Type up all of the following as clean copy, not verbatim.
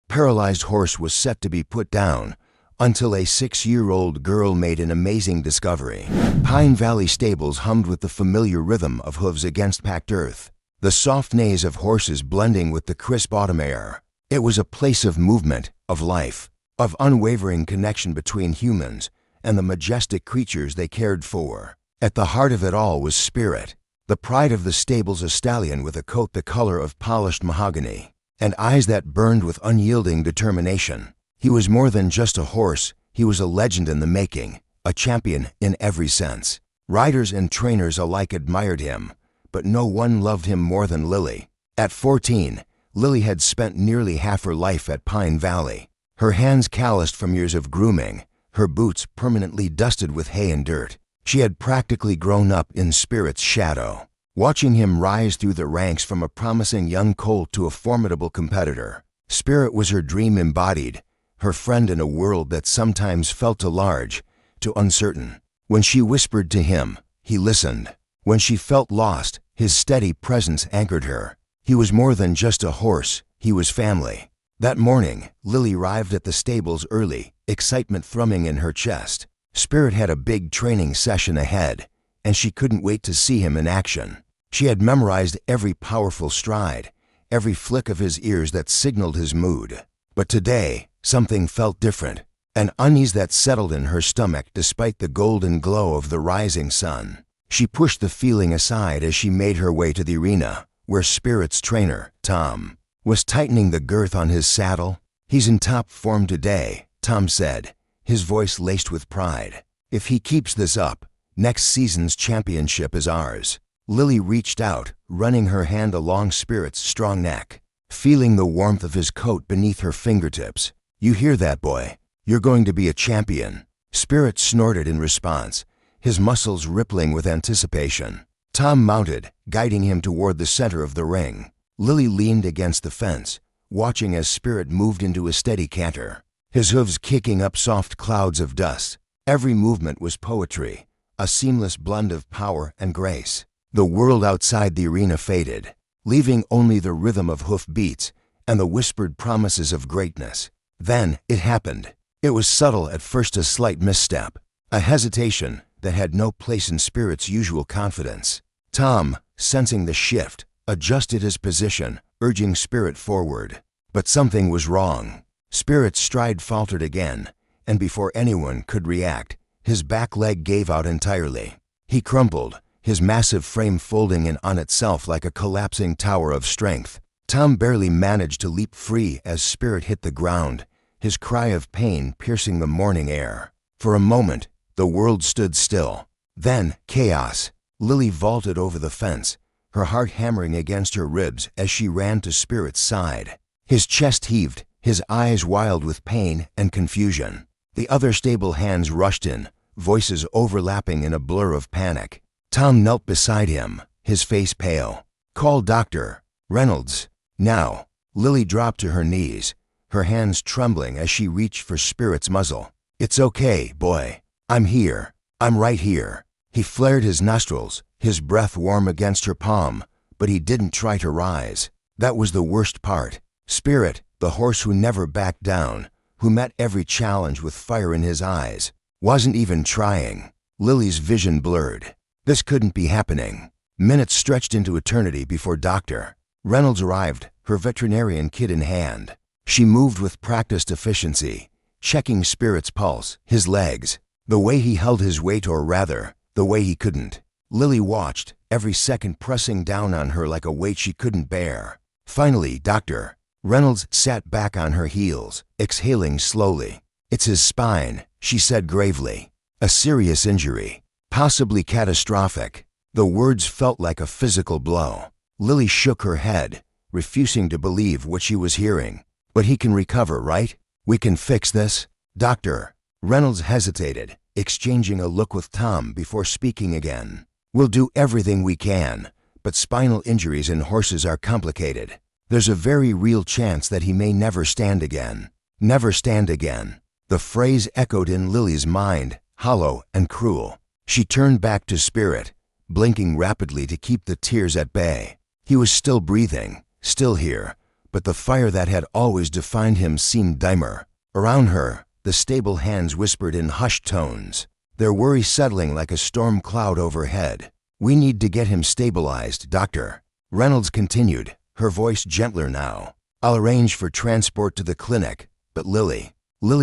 Paralyzed horse was set to be put down until a 6-year-old girl made an amazing discovery. Pine Valley stables hummed with the familiar rhythm of hooves against packed earth, the soft neighs of horses blending with the crisp autumn air. It was a place of movement, of life, of unwavering connection between humans and the majestic creatures they cared for. At the heart of it all was Spirit, the pride of the stables, a stallion with a coat the color of polished mahogany, and eyes that burned with unyielding determination. He was more than just a horse, he was a legend in the making, a champion in every sense. Riders and trainers alike admired him, but no one loved him more than Lily. At 14, Lily had spent nearly half her life at Pine Valley, her hands calloused from years of grooming, her boots permanently dusted with hay and dirt. She had practically grown up in Spirit's shadow, watching him rise through the ranks from a promising young colt to a formidable competitor. Spirit was her dream embodied, her friend in a world that sometimes felt too large, too uncertain. When she whispered to him, he listened. When she felt lost, his steady presence anchored her. He was more than just a horse, he was family. That morning, Lily arrived at the stables early, excitement thrumming in her chest. Spirit had a big training session ahead, and she couldn't wait to see him in action. She had memorized every powerful stride, every flick of his ears that signaled his mood. But today, something felt different, an unease that settled in her stomach despite the golden glow of the rising sun. She pushed the feeling aside as she made her way to the arena, where Spirit's trainer, Tom, was tightening the girth on his saddle. "He's in top form today," Tom said, his voice laced with pride. "If he keeps this up, next season's championship is ours." Lily reached out, running her hand along Spirit's strong neck, feeling the warmth of his coat beneath her fingertips. "You hear that, boy? You're going to be a champion." Spirit snorted in response, his muscles rippling with anticipation. Tom mounted, guiding him toward the center of the ring. Lily leaned against the fence, watching as Spirit moved into a steady canter, his hooves kicking up soft clouds of dust. Every movement was poetry, a seamless blend of power and grace. The world outside the arena faded, leaving only the rhythm of hoof beats and the whispered promises of greatness. Then it happened. It was subtle at first, a slight misstep, a hesitation that had no place in Spirit's usual confidence. Tom, sensing the shift, adjusted his position, urging Spirit forward. But something was wrong. Spirit's stride faltered again, and before anyone could react, his back leg gave out entirely. He crumpled, his massive frame folding in on itself like a collapsing tower of strength. Tom barely managed to leap free as Spirit hit the ground, his cry of pain piercing the morning air. For a moment, the world stood still. Then, chaos. Lily vaulted over the fence, her heart hammering against her ribs as she ran to Spirit's side. His chest heaved, his eyes wild with pain and confusion. The other stable hands rushed in, voices overlapping in a blur of panic. Tom knelt beside him, his face pale. "Call Dr. Reynolds, now." Lily dropped to her knees, her hands trembling as she reached for Spirit's muzzle. "It's okay, boy. I'm here. I'm right here." He flared his nostrils, his breath warm against her palm, but he didn't try to rise. That was the worst part. Spirit, the horse who never backed down, who met every challenge with fire in his eyes, wasn't even trying. Lily's vision blurred. This couldn't be happening. Minutes stretched into eternity before Dr. Reynolds arrived, her veterinarian kit in hand. She moved with practiced efficiency, checking Spirit's pulse, his legs, the way he held his weight, or rather, the way he couldn't. Lily watched, every second pressing down on her like a weight she couldn't bear. Finally, Dr. Reynolds sat back on her heels, exhaling slowly. "It's his spine," she said gravely. "A serious injury, possibly catastrophic." The words felt like a physical blow. Lily shook her head, refusing to believe what she was hearing. "But he can recover, right? We can fix this?" Dr. Reynolds hesitated, exchanging a look with Tom before speaking again. "We'll do everything we can, but spinal injuries in horses are complicated. There's a very real chance that he may never stand again." Never stand again. The phrase echoed in Lily's mind, hollow and cruel. She turned back to Spirit, blinking rapidly to keep the tears at bay. He was still breathing, still here, but the fire that had always defined him seemed dimmer. Around her, the stable hands whispered in hushed tones, their worry settling like a storm cloud overhead. "We need to get him stabilized, Doctor," Reynolds continued, her voice gentler now. "I'll arrange for transport to the clinic, but Lily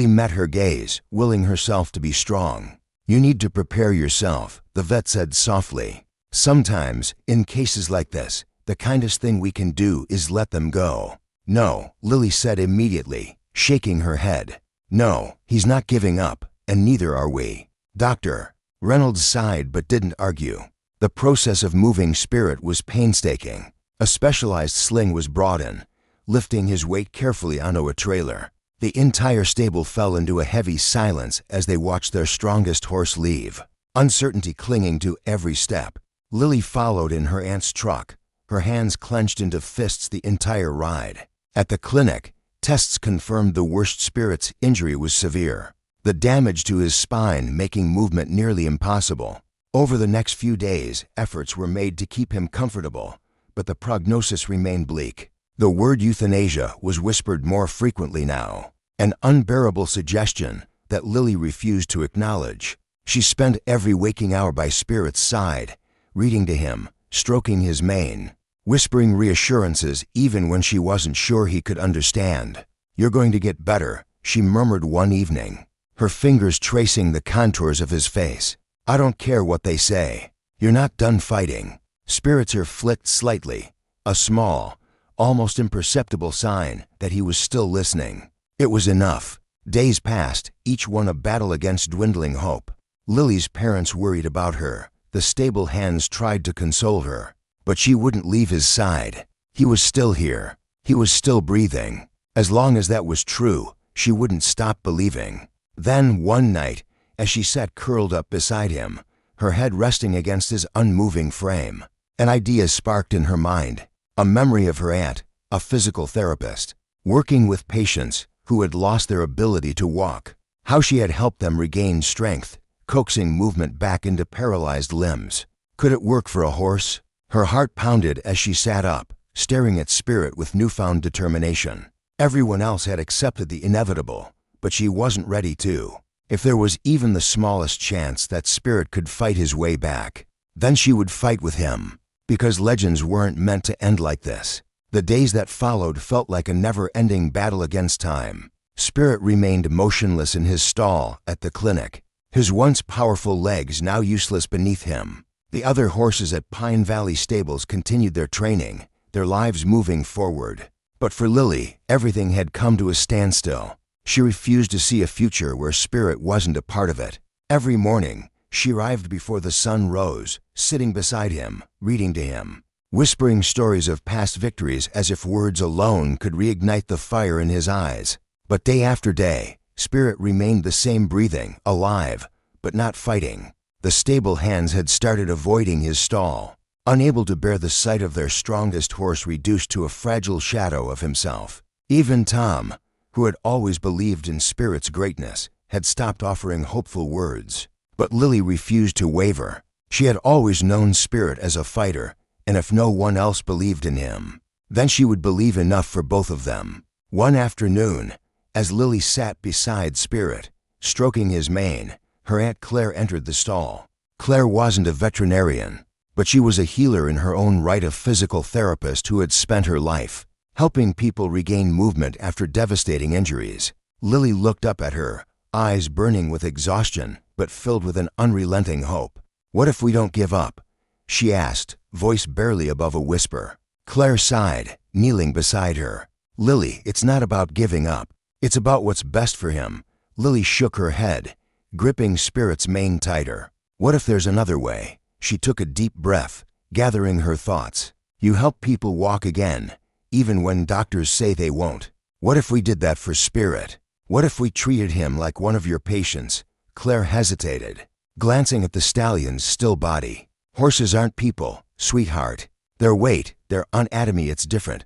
met her gaze, willing herself to be strong. "You need to prepare yourself," the vet said softly. "Sometimes, in cases like this, the kindest thing we can do is let them go." "No," Lily said immediately, shaking her head. "No, he's not giving up, and neither are we." "Doctor," Reynolds sighed but didn't argue. The process of moving Spirit was painstaking. A specialized sling was brought in, lifting his weight carefully onto a trailer. The entire stable fell into a heavy silence as they watched their strongest horse leave, uncertainty clinging to every step. Lily followed in her aunt's truck, her hands clenched into fists the entire ride. At the clinic, tests confirmed the worst Spirit's injury was severe, the damage to his spine making movement nearly impossible. Over the next few days, efforts were made to keep him comfortable, but the prognosis remained bleak. The word euthanasia was whispered more frequently now, an unbearable suggestion that Lily refused to acknowledge. She spent every waking hour by Spirit's side, reading to him, stroking his mane, whispering reassurances even when she wasn't sure he could understand. "You're going to get better," she murmured one evening, her fingers tracing the contours of his face. "I don't care what they say. You're not done fighting." Spirit's ear flicked slightly, a small, almost imperceptible sign that he was still listening. It was enough. Days passed, each one a battle against dwindling hope. Lily's parents worried about her. The stable hands tried to console her, but she wouldn't leave his side. He was still here. He was still breathing. As long as that was true, she wouldn't stop believing. Then, one night, as she sat curled up beside him, her head resting against his unmoving frame, an idea sparked in her mind. A memory of her aunt, a physical therapist, working with patients who had lost their ability to walk. How she had helped them regain strength, coaxing movement back into paralyzed limbs. Could it work for a horse? Her heart pounded as she sat up, staring at Spirit with newfound determination. Everyone else had accepted the inevitable, but she wasn't ready to. If there was even the smallest chance that Spirit could fight his way back, then she would fight with him. Because legends weren't meant to end like this. The days that followed felt like a never-ending battle against time. Spirit remained motionless in his stall at the clinic, his once powerful legs now useless beneath him. The other horses at Pine Valley Stables continued their training, their lives moving forward. But for Lily, everything had come to a standstill. She refused to see a future where Spirit wasn't a part of it. Every morning, she arrived before the sun rose, sitting beside him, reading to him, whispering stories of past victories as if words alone could reignite the fire in his eyes. But day after day, Spirit remained the same, breathing, alive, but not fighting. The stable hands had started avoiding his stall, unable to bear the sight of their strongest horse reduced to a fragile shadow of himself. Even Tom, who had always believed in Spirit's greatness, had stopped offering hopeful words. But Lily refused to waver. She had always known Spirit as a fighter, and if no one else believed in him, then she would believe enough for both of them. One afternoon, as Lily sat beside Spirit, stroking his mane, her Aunt Claire entered the stall. Claire wasn't a veterinarian, but she was a healer in her own right, a physical therapist who had spent her life helping people regain movement after devastating injuries. Lily looked up at her, eyes burning with exhaustion, but filled with an unrelenting hope. "What if we don't give up?" she asked, voice barely above a whisper. Claire sighed, kneeling beside her. "Lily, it's not about giving up. It's about what's best for him." Lily shook her head, gripping Spirit's mane tighter. "What if there's another way?" She took a deep breath, gathering her thoughts. "You help people walk again, even when doctors say they won't. What if we did that for Spirit? What if we treated him like one of your patients?" Claire hesitated, glancing at the stallion's still body. "Horses aren't people, sweetheart. Their weight, their anatomy, it's different.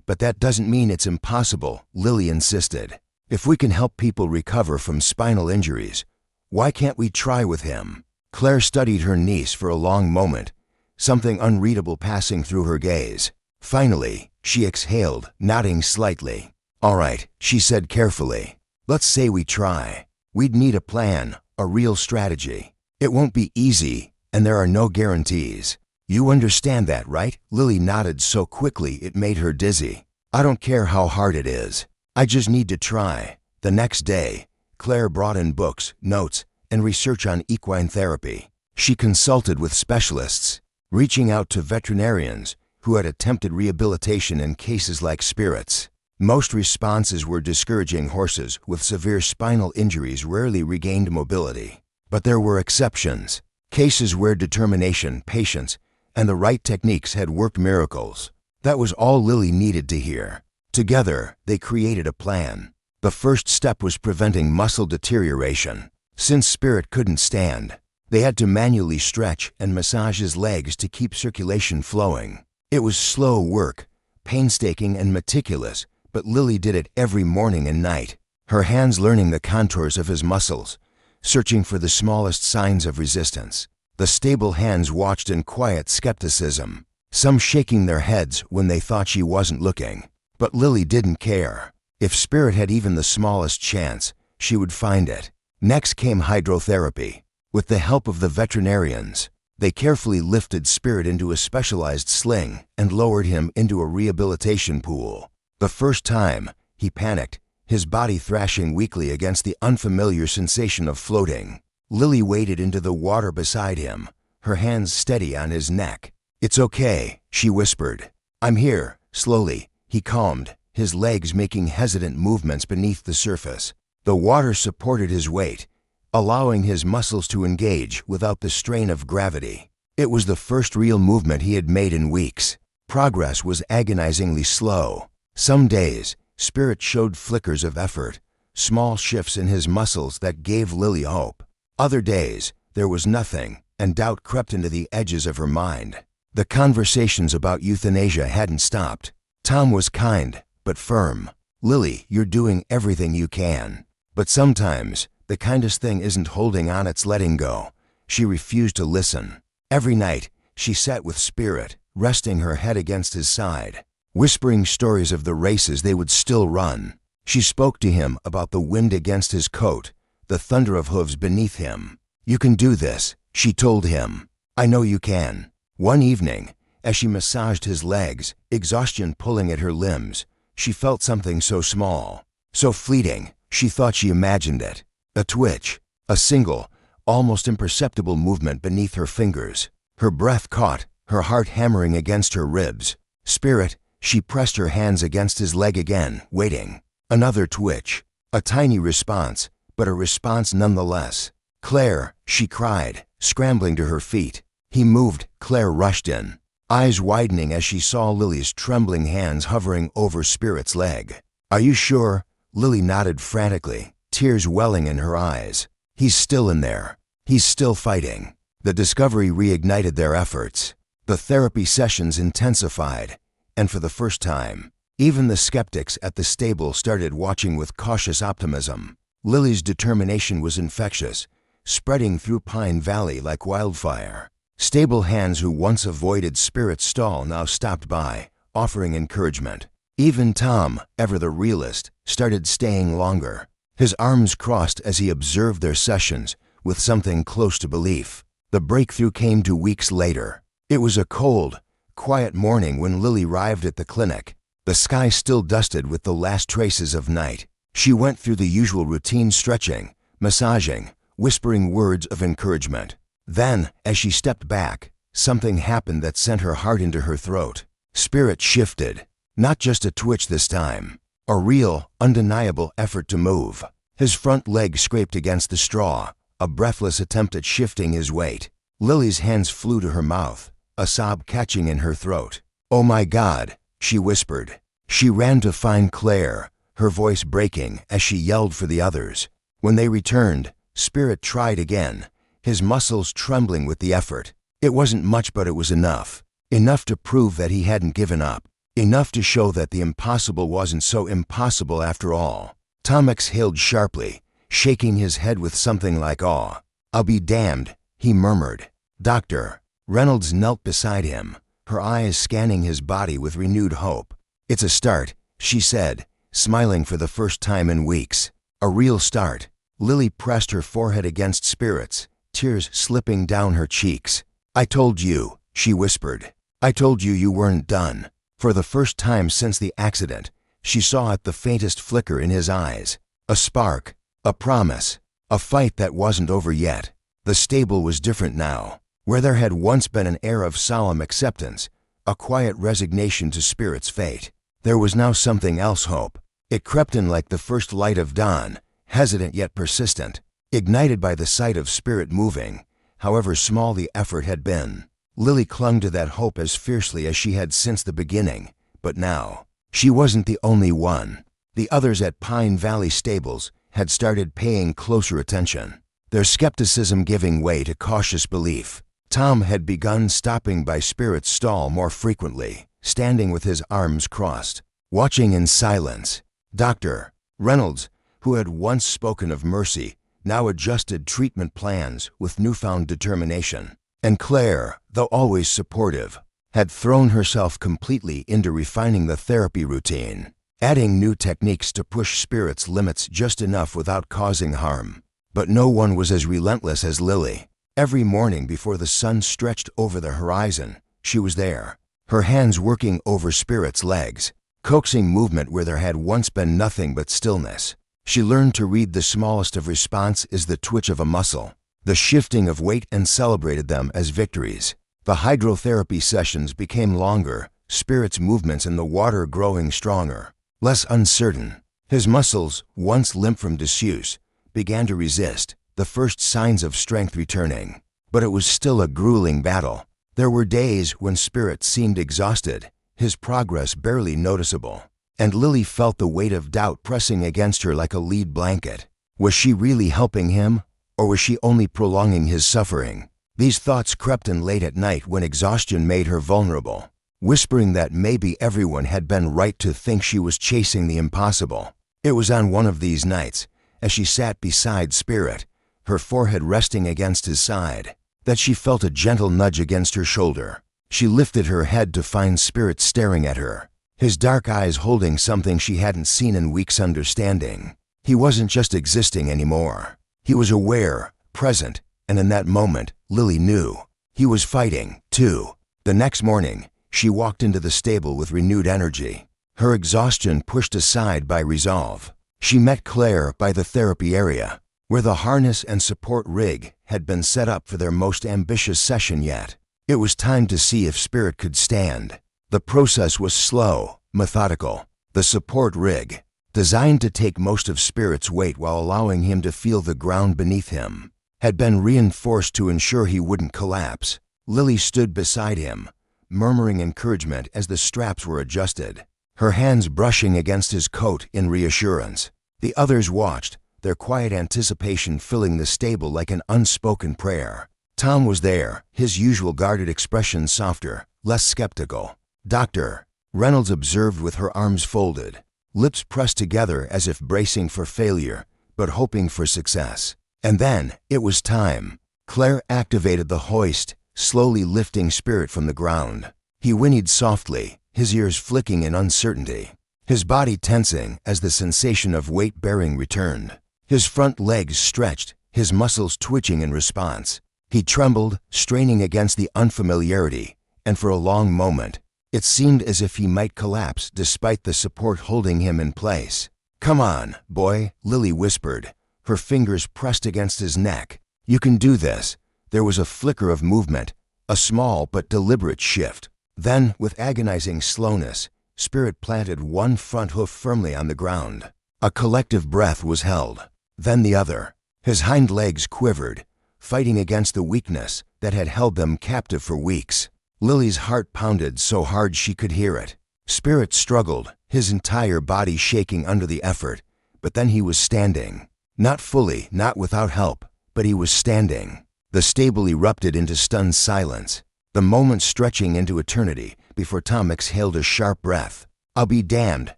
But that doesn't mean it's impossible," Lily insisted. "If we can help people recover from spinal injuries, why can't we try with him?" Claire studied her niece for a long moment, something unreadable passing through her gaze. Finally, She exhaled, nodding slightly. "All right," she said carefully. "Let's say we try. We'd need a plan, a real strategy. It won't be easy, and there are no guarantees. You understand that, right?" Lily nodded so quickly it made her dizzy. "I don't care how hard it is. I just need to try." The next day, Claire brought in books, notes, and research on equine therapy. She consulted with specialists, reaching out to veterinarians who had attempted rehabilitation in cases like Spirit's. Most responses were discouraging. Horses with severe spinal injuries rarely regained mobility. But there were exceptions, cases where determination, patience, and the right techniques had worked miracles. That was all Lily needed to hear. Together, they created a plan. The first step was preventing muscle deterioration. Since Spirit couldn't stand, they had to manually stretch and massage his legs to keep circulation flowing. It was slow work, painstaking and meticulous, but Lily did it every morning and night, her hands learning the contours of his muscles, searching for the smallest signs of resistance. The stable hands watched in quiet skepticism, some shaking their heads when they thought she wasn't looking. But Lily didn't care. If Spirit had even the smallest chance, she would find it. Next came hydrotherapy. With the help of the veterinarians, they carefully lifted Spirit into a specialized sling and lowered him into a rehabilitation pool. The first time, he panicked, his body thrashing weakly against the unfamiliar sensation of floating. Lily waded into the water beside him, her hands steady on his neck. "It's okay," she whispered. "I'm here." Slowly, he calmed, his legs making hesitant movements beneath the surface. The water supported his weight, allowing his muscles to engage without the strain of gravity. It was the first real movement he had made in weeks. Progress was agonizingly slow. Some days, Spirit showed flickers of effort, small shifts in his muscles that gave Lily hope. Other days, there was nothing, and doubt crept into the edges of her mind. The conversations about euthanasia hadn't stopped. Tom was kind, but firm. "Lily, you're doing everything you can. But sometimes, the kindest thing isn't holding on, it's letting go." She refused to listen. Every night, she sat with Spirit, resting her head against his side, whispering stories of the races they would still run. She spoke to him about the wind against his coat, the thunder of hooves beneath him. "You can do this," she told him. "I know you can." One evening, as she massaged his legs, exhaustion pulling at her limbs, she felt something so small, so fleeting, she thought she imagined it. A twitch, a single, almost imperceptible movement beneath her fingers. Her breath caught, her heart hammering against her ribs. "Spirit," she pressed her hands against his leg again, waiting. Another twitch, a tiny response, but a response nonetheless. "Claire," she cried, scrambling to her feet. He moved. Claire rushed in, eyes widening as she saw Lily's trembling hands hovering over Spirit's leg. "Are you sure?" Lily nodded frantically, tears welling in her eyes. "He's still in there. He's still fighting." The discovery reignited their efforts. The therapy sessions intensified, and for the first time, even the skeptics at the stable started watching with cautious optimism. Lily's determination was infectious, spreading through Pine Valley like wildfire. Stable hands who once avoided Spirit's stall now stopped by, offering encouragement. Even Tom, ever the realist, started staying longer. His arms crossed as he observed their sessions with something close to belief. The breakthrough came 2 weeks later. It was a cold, quiet morning when Lily arrived at the clinic, the sky still dusted with the last traces of night. She went through the usual routine, stretching, massaging, whispering words of encouragement. Then, as she stepped back, something happened that sent her heart into her throat. Spirit shifted. Not just a twitch this time. A real, undeniable effort to move. His front leg scraped against the straw, a breathless attempt at shifting his weight. Lily's hands flew to her mouth, a sob catching in her throat. "Oh my God," she whispered. She ran to find Claire, her voice breaking as she yelled for the others. When they returned, Spirit tried again, his muscles trembling with the effort. It wasn't much, but it was enough. Enough to prove that he hadn't given up. Enough to show that the impossible wasn't so impossible after all. Tom exhaled sharply, shaking his head with something like awe. "I'll be damned," he murmured. "Doctor." Reynolds knelt beside him, her eyes scanning his body with renewed hope. "It's a start," she said, smiling for the first time in weeks. "A real start." Lily pressed her forehead against Spirit's, tears slipping down her cheeks. "I told you," she whispered. "I told you you weren't done." For the first time since the accident, she saw it the faintest flicker in his eyes. A spark, a promise, a fight that wasn't over yet. The stable was different now. Where there had once been an air of solemn acceptance, a quiet resignation to Spirit's fate, there was now something else, hope. It crept in like the first light of dawn, hesitant yet persistent, ignited by the sight of Spirit moving, however small the effort had been. Lily clung to that hope as fiercely as she had since the beginning, but now, she wasn't the only one. The others at Pine Valley Stables had started paying closer attention, their skepticism giving way to cautious belief. Tom had begun stopping by Spirit's stall more frequently, standing with his arms crossed, watching in silence. Dr. Reynolds, who had once spoken of mercy, now adjusted treatment plans with newfound determination. And Claire, though always supportive, had thrown herself completely into refining the therapy routine, adding new techniques to push Spirit's limits just enough without causing harm. But no one was as relentless as Lily. Every morning before the sun stretched over the horizon, she was there, her hands working over Spirit's legs, coaxing movement where there had once been nothing but stillness. She learned to read the smallest of response is the twitch of a muscle, the shifting of weight, and celebrated them as victories. The hydrotherapy sessions became longer, Spirit's movements in the water growing stronger, less uncertain. His muscles, once limp from disuse, began to resist, the first signs of strength returning. But it was still a grueling battle. There were days when Spirit seemed exhausted, his progress barely noticeable, and Lily felt the weight of doubt pressing against her like a lead blanket. Was she really helping him, or was she only prolonging his suffering? These thoughts crept in late at night when exhaustion made her vulnerable, whispering that maybe everyone had been right to think she was chasing the impossible. It was on one of these nights, as she sat beside Spirit, her forehead resting against his side, that she felt a gentle nudge against her shoulder. She lifted her head to find Spirit staring at her, his dark eyes holding something she hadn't seen in weeks, understanding. He wasn't just existing anymore. He was aware, present, and in that moment, Lily knew. He was fighting, too. The next morning, she walked into the stable with renewed energy, her exhaustion pushed aside by resolve. She met Claire by the therapy area, where the harness and support rig had been set up for their most ambitious session yet. It was time to see if Spirit could stand. The process was slow, methodical. The support rig, designed to take most of Spirit's weight while allowing him to feel the ground beneath him, had been reinforced to ensure he wouldn't collapse. Lily stood beside him, murmuring encouragement as the straps were adjusted, her hands brushing against his coat in reassurance. The others watched, their quiet anticipation filling the stable like an unspoken prayer. Tom was there, his usual guarded expression softer, less skeptical. Dr. Reynolds observed with her arms folded, lips pressed together as if bracing for failure, but hoping for success. And then, it was time. Claire activated the hoist, slowly lifting Spirit from the ground. He whinnied softly, his ears flicking in uncertainty, his body tensing as the sensation of weight-bearing returned. His front legs stretched, his muscles twitching in response. He trembled, straining against the unfamiliarity, and for a long moment, it seemed as if he might collapse despite the support holding him in place. "Come on, boy," Lily whispered, her fingers pressed against his neck. "You can do this." There was a flicker of movement, a small but deliberate shift. Then, with agonizing slowness, Spirit planted one front hoof firmly on the ground. A collective breath was held, then the other. His hind legs quivered, fighting against the weakness that had held them captive for weeks. Lily's heart pounded so hard she could hear it. Spirit struggled, his entire body shaking under the effort, but then he was standing. Not fully, not without help, but he was standing. The stable erupted into stunned silence, the moment stretching into eternity before Tom exhaled a sharp breath. "I'll be damned,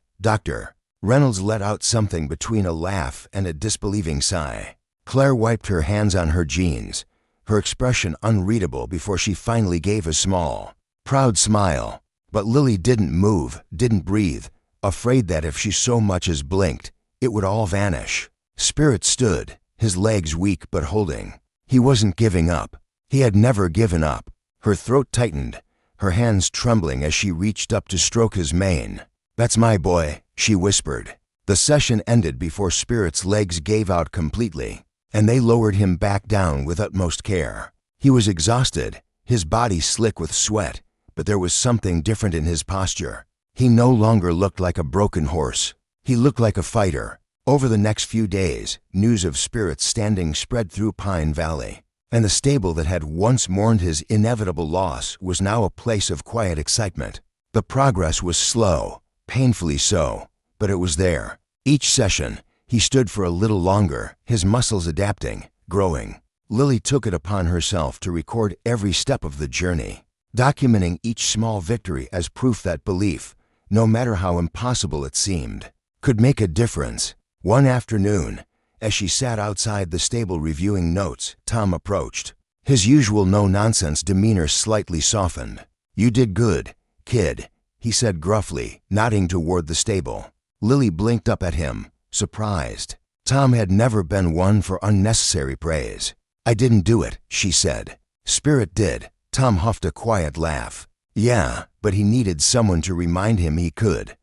Doctor." Reynolds let out something between a laugh and a disbelieving sigh. Claire wiped her hands on her jeans, her expression unreadable before she finally gave a small, proud smile. But Lily didn't move, didn't breathe, afraid that if she so much as blinked, it would all vanish. Spirit stood, his legs weak but holding. He wasn't giving up. He had never given up. Her throat tightened, her hands trembling as she reached up to stroke his mane. "That's my boy," she whispered. The session ended before Spirit's legs gave out completely, and they lowered him back down with utmost care. He was exhausted, his body slick with sweat, but there was something different in his posture. He no longer looked like a broken horse. He looked like a fighter. Over the next few days, news of Spirit's standing spread through Pine Valley, and the stable that had once mourned his inevitable loss was now a place of quiet excitement. The progress was slow, painfully so, but it was there. Each session, he stood for a little longer, his muscles adapting, growing. Lily took it upon herself to record every step of the journey, documenting each small victory as proof that belief, no matter how impossible it seemed, could make a difference. One afternoon, as she sat outside the stable reviewing notes, Tom approached. His usual no-nonsense demeanor slightly softened. "You did good, kid," he said gruffly, nodding toward the stable. Lily blinked up at him, surprised. Tom had never been one for unnecessary praise. "I didn't do it," she said. "Spirit did." Tom huffed a quiet laugh. "Yeah, but he needed someone to remind him he could."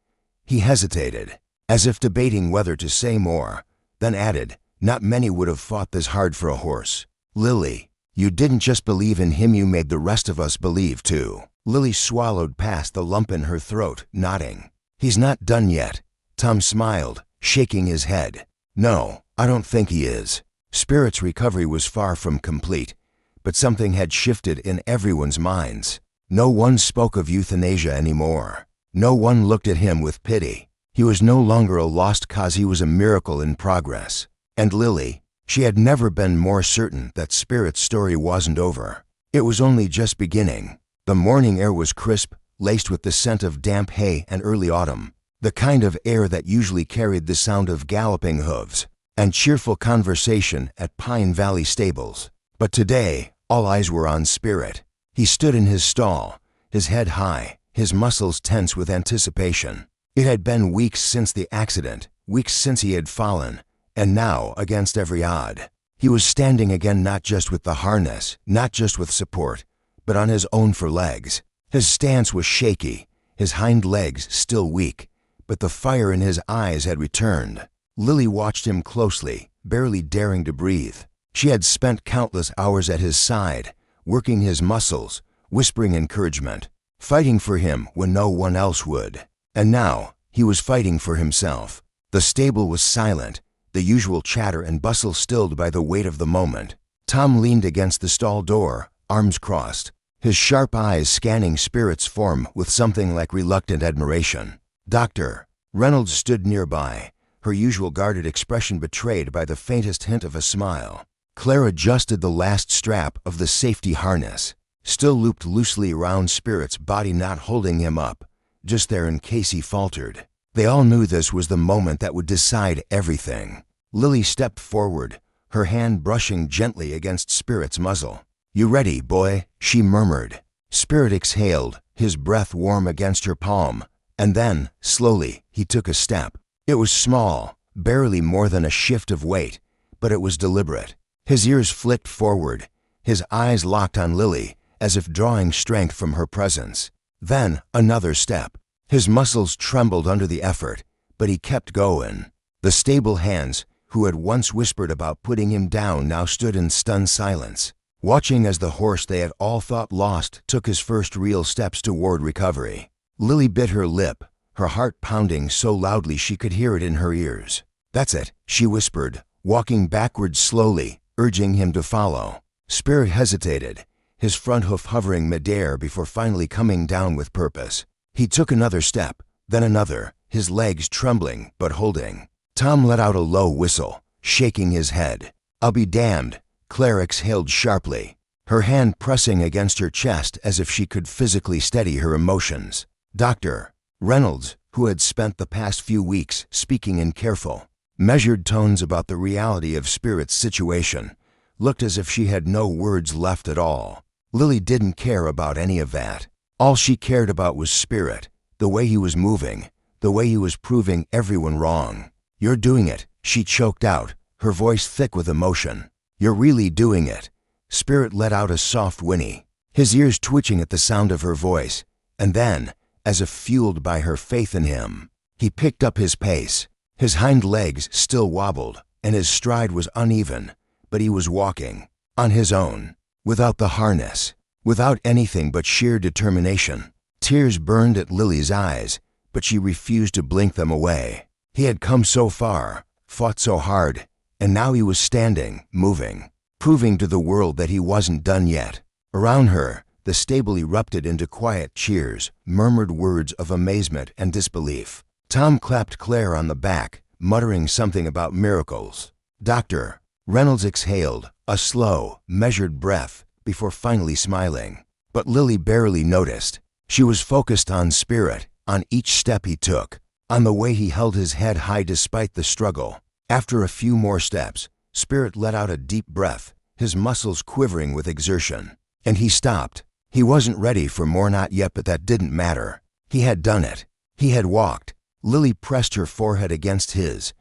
He hesitated, as if debating whether to say more, then added, "Not many would have fought this hard for a horse." "Lily, you didn't just believe in him, you made the rest of us believe too." Lily swallowed past the lump in her throat, nodding. "He's not done yet." Tom smiled, shaking his head. "No, I don't think he is." Spirit's recovery was far from complete, but something had shifted in everyone's minds. No one spoke of euthanasia anymore. No one looked at him with pity. He was no longer a lost cause, he was a miracle in progress. And Lily, she had never been more certain that Spirit's story wasn't over. It was only just beginning. The morning air was crisp, laced with the scent of damp hay and early autumn, the kind of air that usually carried the sound of galloping hooves and cheerful conversation at Pine Valley stables. But today, all eyes were on Spirit. He stood in his stall, his head high, his muscles tense with anticipation. It had been weeks since the accident, weeks since he had fallen, and now, against every odd, he was standing again, not just with the harness, not just with support, but on his own four legs. His stance was shaky, his hind legs still weak, but the fire in his eyes had returned. Lily watched him closely, barely daring to breathe. She had spent countless hours at his side, working his muscles, whispering encouragement, fighting for him when no one else would. And now, he was fighting for himself. The stable was silent, the usual chatter and bustle stilled by the weight of the moment. Tom leaned against the stall door, arms crossed, his sharp eyes scanning Spirit's form with something like reluctant admiration. Dr. Reynolds stood nearby, her usual guarded expression betrayed by the faintest hint of a smile. Claire adjusted the last strap of the safety harness, still looped loosely around Spirit's body, not holding him up, just there in case he faltered. They all knew this was the moment that would decide everything. Lily stepped forward, her hand brushing gently against Spirit's muzzle. "You ready, boy?" she murmured. Spirit exhaled, his breath warm against her palm, and then, slowly, he took a step. It was small, barely more than a shift of weight, but it was deliberate. His ears flicked forward, his eyes locked on Lily, as if drawing strength from her presence. Then, another step. His muscles trembled under the effort, but he kept going. The stable hands, who had once whispered about putting him down, now stood in stunned silence, watching as the horse they had all thought lost took his first real steps toward recovery. Lily bit her lip, her heart pounding so loudly she could hear it in her ears. "That's it," she whispered, walking backwards slowly, urging him to follow. Spirit hesitated, his front hoof hovering midair before finally coming down with purpose. He took another step, then another, his legs trembling but holding. Tom let out a low whistle, shaking his head. "I'll be damned," Claire exhaled sharply, her hand pressing against her chest as if she could physically steady her emotions. Dr. Reynolds, who had spent the past few weeks speaking in careful, measured tones about the reality of Spirit's situation, looked as if she had no words left at all. Lily didn't care about any of that. All she cared about was Spirit, the way he was moving, the way he was proving everyone wrong. "You're doing it," she choked out, her voice thick with emotion. "You're really doing it." Spirit let out a soft whinny, his ears twitching at the sound of her voice, and then, as if fueled by her faith in him, he picked up his pace. His hind legs still wobbled, and his stride was uneven, but he was walking, on his own, without the harness, without anything but sheer determination. Tears burned at Lily's eyes, but she refused to blink them away. He had come so far, fought so hard, and now he was standing, moving, proving to the world that he wasn't done yet. Around her, the stable erupted into quiet cheers, murmured words of amazement and disbelief. Tom clapped Claire on the back, muttering something about miracles. "Doctor," Reynolds exhaled, a slow, measured breath, before finally smiling. But Lily barely noticed. She was focused on Spirit, on each step he took, on the way he held his head high despite the struggle. After a few more steps, Spirit let out a deep breath, his muscles quivering with exertion. And he stopped. He wasn't ready for more, not yet, but that didn't matter. He had done it. He had walked. Lily pressed her forehead against his,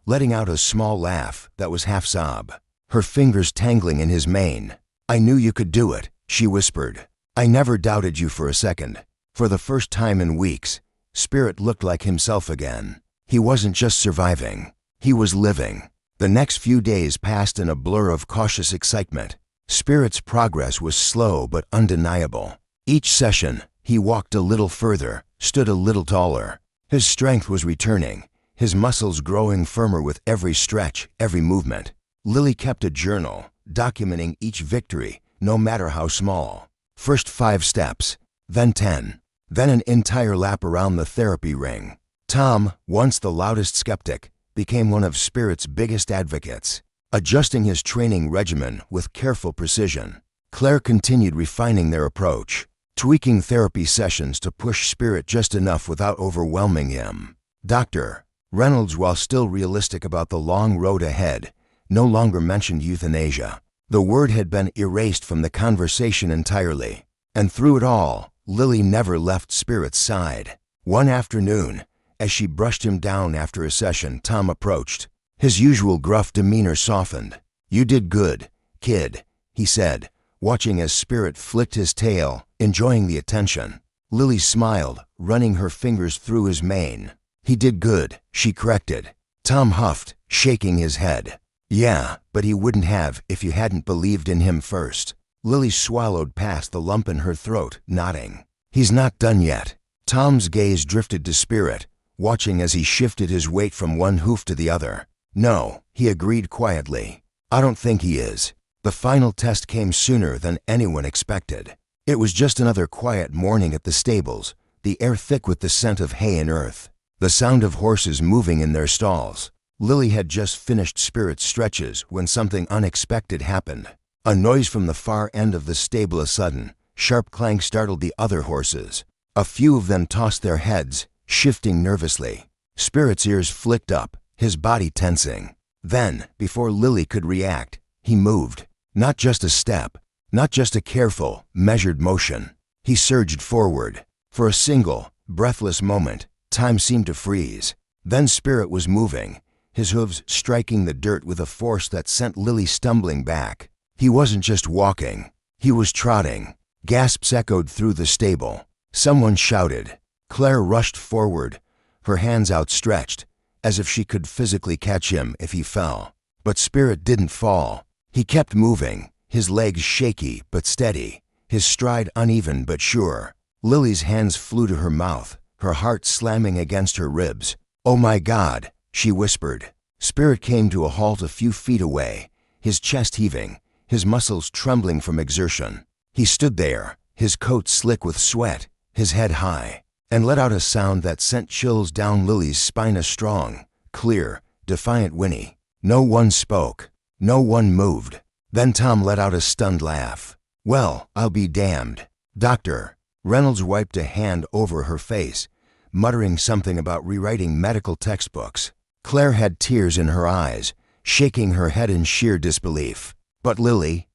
letting out a small laugh that was half sob, her fingers tangling in his mane. "I knew you could do it," she whispered. "I never doubted you for a second." For the first time in weeks, Spirit looked like himself again. He wasn't just surviving. He was living. The next few days passed in a blur of cautious excitement. Spirit's progress was slow but undeniable. Each session, he walked a little further, stood a little taller. His strength was returning, his muscles growing firmer with every stretch, every movement. Lily kept a journal, documenting each victory, no matter how small. First 5 steps, then 10, then an entire lap around the therapy ring. Tom, once the loudest skeptic, became one of Spirit's biggest advocates, adjusting his training regimen with careful precision. Claire continued refining their approach, tweaking therapy sessions to push Spirit just enough without overwhelming him. Dr. Reynolds, while still realistic about the long road ahead, no longer mentioned euthanasia. The word had been erased from the conversation entirely. And through it all, Lily never left Spirit's side. One afternoon, as she brushed him down after a session, Tom approached. His usual gruff demeanor softened. "You did good, kid," he said, watching as Spirit flicked his tail, enjoying the attention. Lily smiled, running her fingers through his mane. "He did good," she corrected. Tom huffed, shaking his head. "Yeah, but he wouldn't have if you hadn't believed in him first." Lily swallowed past the lump in her throat, nodding. "He's not done yet." Tom's gaze drifted to Spirit, watching as he shifted his weight from one hoof to the other. "No," he agreed quietly. "I don't think he is." The final test came sooner than anyone expected. It was just another quiet morning at the stables, the air thick with the scent of hay and earth, the sound of horses moving in their stalls. Lily had just finished Spirit's stretches when something unexpected happened. A noise from the far end of the stable, a sudden, sharp clank, startled the other horses. A few of them tossed their heads, shifting nervously. Spirit's ears flicked up, his body tensing. Then, before Lily could react, he moved. Not just a step, not just a careful, measured motion. He surged forward. For a single, breathless moment, time seemed to freeze. Then Spirit was moving, his hooves striking the dirt with a force that sent Lily stumbling back. He wasn't just walking, he was trotting. Gasps echoed through the stable. Someone shouted. Claire rushed forward, her hands outstretched, as if she could physically catch him if he fell. But Spirit didn't fall. He kept moving, his legs shaky but steady, his stride uneven but sure. Lily's hands flew to her mouth, her heart slamming against her ribs. "Oh my God," she whispered. Spirit came to a halt a few feet away, his chest heaving, his muscles trembling from exertion. He stood there, his coat slick with sweat, his head high, and let out a sound that sent chills down Lily's spine, a strong, clear, defiant whinny. No one spoke. No one moved. Then Tom let out a stunned laugh. "Well, I'll be damned." "Doctor." Reynolds wiped a hand over her face, muttering something about rewriting medical textbooks. Claire had tears in her eyes, shaking her head in sheer disbelief. But Lily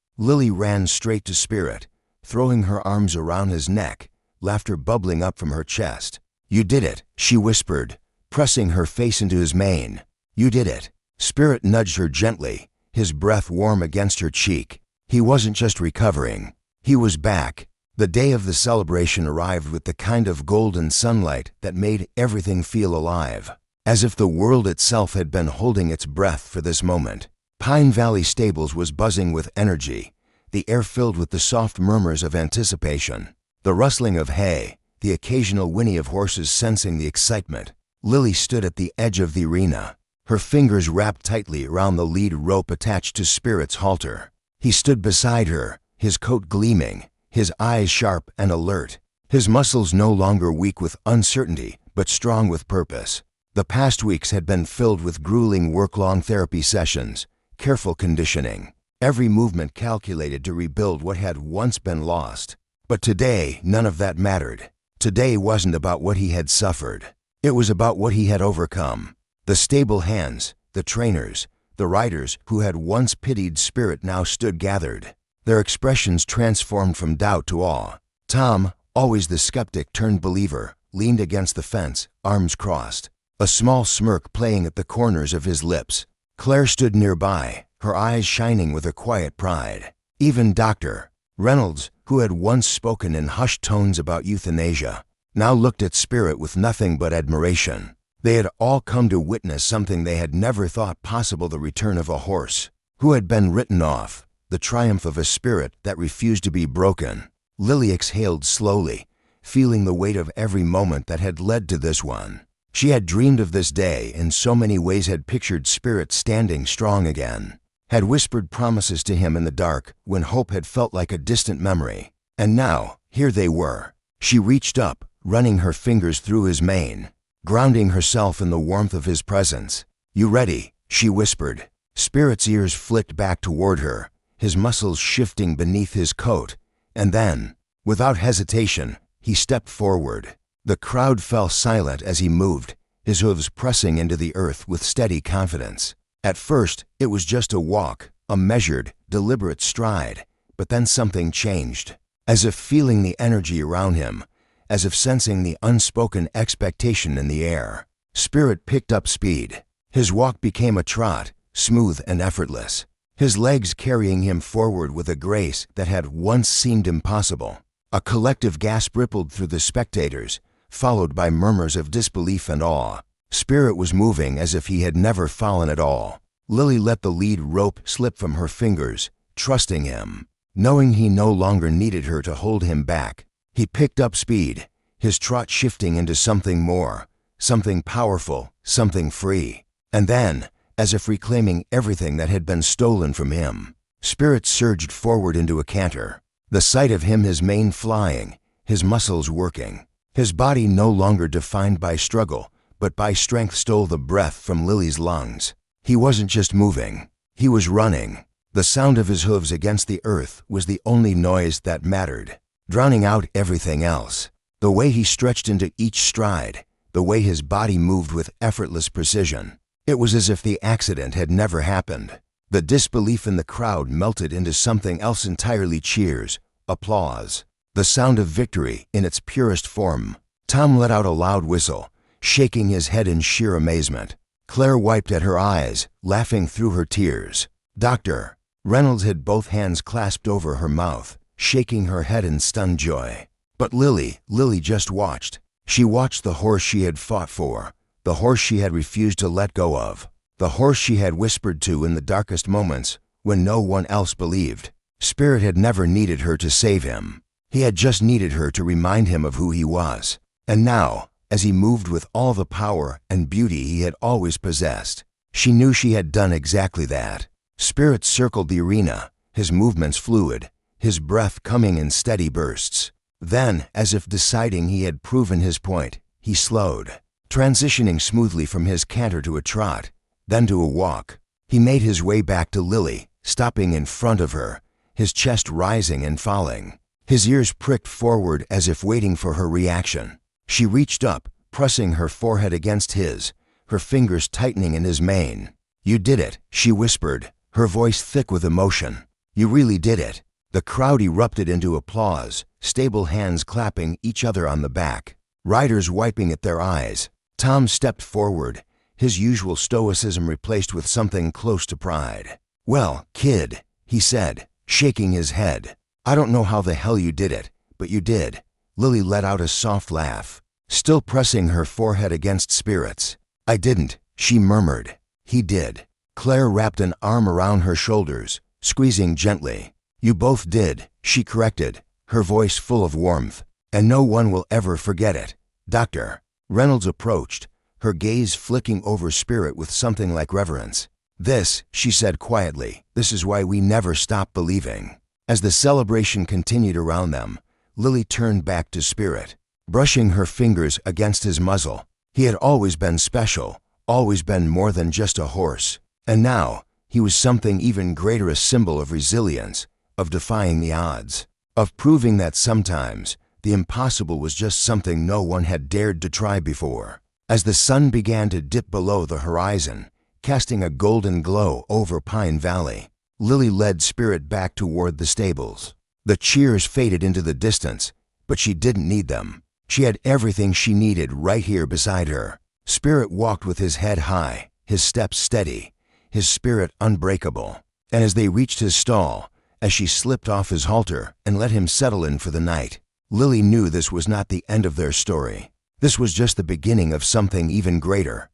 ran straight to Spirit, throwing her arms around his neck, laughter bubbling up from her chest. "You did it," she whispered, pressing her face into his mane. "You did it." Spirit nudged her gently, his breath warm against her cheek. He wasn't just recovering. He was back. The day of the celebration arrived with the kind of golden sunlight that made everything feel alive, as if the world itself had been holding its breath for this moment. Pine Valley Stables was buzzing with energy, the air filled with the soft murmurs of anticipation, the rustling of hay, the occasional whinny of horses sensing the excitement. Lily stood at the edge of the arena, her fingers wrapped tightly around the lead rope attached to Spirit's halter. He stood beside her, his coat gleaming, his eyes sharp and alert, his muscles no longer weak with uncertainty, but strong with purpose. The past weeks had been filled with grueling work-long therapy sessions, careful conditioning, every movement calculated to rebuild what had once been lost. But today, none of that mattered. Today wasn't about what he had suffered. It was about what he had overcome. The stable hands, the trainers, the riders who had once pitied Spirit now stood gathered, their expressions transformed from doubt to awe. Tom, always the skeptic turned believer, leaned against the fence, arms crossed, a small smirk playing at the corners of his lips. Claire stood nearby, her eyes shining with a quiet pride. Even Dr. Reynolds, who had once spoken in hushed tones about euthanasia, now looked at Spirit with nothing but admiration. They had all come to witness something they had never thought possible: the return of a horse who had been written off, the triumph of a spirit that refused to be broken. Lily exhaled slowly, feeling the weight of every moment that had led to this one. She had dreamed of this day in so many ways, had pictured Spirit standing strong again, had whispered promises to him in the dark when hope had felt like a distant memory. And now, here they were. She reached up, running her fingers through his mane, grounding herself in the warmth of his presence. "You ready?" she whispered. Spirit's ears flicked back toward her, his muscles shifting beneath his coat, and then, without hesitation, he stepped forward. The crowd fell silent as he moved, his hooves pressing into the earth with steady confidence. At first, it was just a walk, a measured, deliberate stride, but then something changed. As if feeling the energy around him, as if sensing the unspoken expectation in the air, Spirit picked up speed. His walk became a trot, smooth and effortless, his legs carrying him forward with a grace that had once seemed impossible. A collective gasp rippled through the spectators, followed by murmurs of disbelief and awe. Spirit was moving as if he had never fallen at all. Lily let the lead rope slip from her fingers, trusting him, knowing he no longer needed her to hold him back. He picked up speed, his trot shifting into something more, something powerful, something free. And then, as if reclaiming everything that had been stolen from him, Spirit surged forward into a canter. The sight of him, his mane flying, his muscles working, his body no longer defined by struggle, but by strength, stole the breath from Lily's lungs. He wasn't just moving, he was running. The sound of his hooves against the earth was the only noise that mattered, drowning out everything else. The way he stretched into each stride, the way his body moved with effortless precision. It was as if the accident had never happened. The disbelief in the crowd melted into something else entirely: cheers, applause, the sound of victory in its purest form. Tom let out a loud whistle, shaking his head in sheer amazement. Claire wiped at her eyes, laughing through her tears. Dr. Reynolds had both hands clasped over her mouth, shaking her head in stunned joy. But Lily just watched. She watched the horse she had fought for, the horse she had refused to let go of, the horse she had whispered to in the darkest moments when no one else believed. Spirit had never needed her to save him. He had just needed her to remind him of who he was. And now, as he moved with all the power and beauty he had always possessed, she knew she had done exactly that. Spirit circled the arena, his movements fluid, his breath coming in steady bursts. Then, as if deciding he had proven his point, he slowed, transitioning smoothly from his canter to a trot, then to a walk. He made his way back to Lily, stopping in front of her, his chest rising and falling, his ears pricked forward as if waiting for her reaction. She reached up, pressing her forehead against his, her fingers tightening in his mane. "You did it," she whispered, her voice thick with emotion. "You really did it." The crowd erupted into applause, stable hands clapping each other on the back, riders wiping at their eyes. Tom stepped forward, his usual stoicism replaced with something close to pride. "Well, kid," he said, shaking his head, "I don't know how the hell you did it, but you did." Lily let out a soft laugh, still pressing her forehead against Spirit's. "I didn't," she murmured. "He did." Claire wrapped an arm around her shoulders, squeezing gently. "You both did," she corrected, her voice full of warmth. "And no one will ever forget it. Doctor." Reynolds approached, her gaze flicking over Spirit with something like reverence. "This," she said quietly, "this is why we never stop believing." As the celebration continued around them, Lily turned back to Spirit, brushing her fingers against his muzzle. He had always been special, always been more than just a horse. And now, he was something even greater, a symbol of resilience, of defying the odds, of proving that sometimes the impossible was just something no one had dared to try before. As the sun began to dip below the horizon, casting a golden glow over Pine Valley, Lily led Spirit back toward the stables. The cheers faded into the distance, but she didn't need them. She had everything she needed right here beside her. Spirit walked with his head high, his steps steady, his spirit unbreakable. And as they reached his stall, as she slipped off his halter and let him settle in for the night, Lily knew this was not the end of their story. This was just the beginning of something even greater.